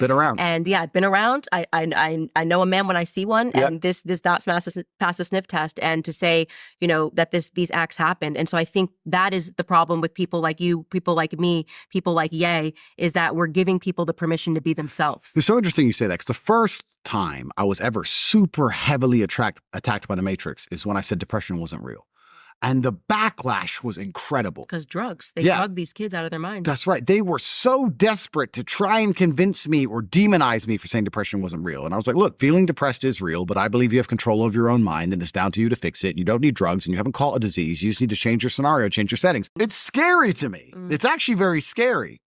Been around. And yeah, I've been around. I know a man when I see one, and this not pass a sniff test. And to say, that these acts happened. And so I think that is the problem with people like you, people like me, people like Ye, is that we're giving people the permission to be themselves. It's so interesting you say that, because the first time I was ever super heavily attacked by the Matrix is when I said depression wasn't real. And the backlash was incredible. Because drugs. They drug these kids out of their minds. That's right. They were so desperate to try and convince me or demonize me for saying depression wasn't real. And I was like, look, feeling depressed is real, but I believe you have control of your own mind, and it's down to you to fix it. You don't need drugs, and you haven't caught a disease. You just need to change your scenario, change your settings. It's scary to me. It's actually very scary.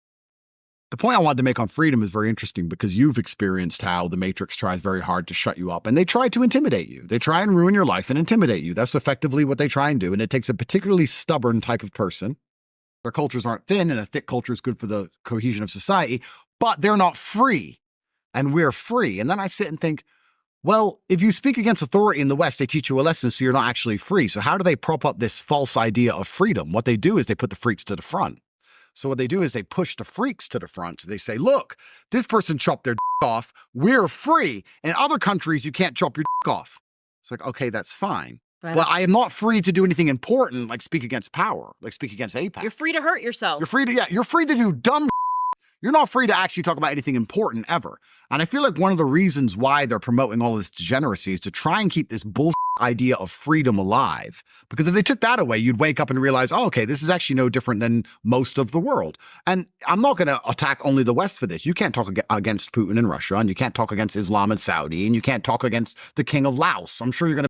The point I wanted to make on freedom is very interesting, because you've experienced how the Matrix tries very hard to shut you up, and they try to intimidate you. They try and ruin your life and intimidate you. That's effectively what they try and do. And it takes a particularly stubborn type of person. Their cultures aren't thin, and a thick culture is good for the cohesion of society, but they're not free, and we're free. And then I sit and think, well, if you speak against authority in the West, they teach you a lesson, so you're not actually free. So how do they prop up this false idea of freedom? What they do is they put the freaks to the front. So what they do is they push the freaks to the front. So they say, look, this person chopped their off. We're free. In other countries, you can't chop your off. It's like, okay, that's fine. But I am not free to do anything important, like speak against power, like speak against AIPAC. You're free to hurt yourself. You're free to do dumb. You're not free to actually talk about anything important ever. And I feel like one of the reasons why they're promoting all this degeneracy is to try and keep this bullshit idea of freedom alive. Because if they took that away, you'd wake up and realize, oh, okay, this is actually no different than most of the world. And I'm not going to attack only the West for this. You can't talk against Putin in Russia, and you can't talk against Islam in Saudi, and you can't talk against the king of Laos. I'm sure you're going to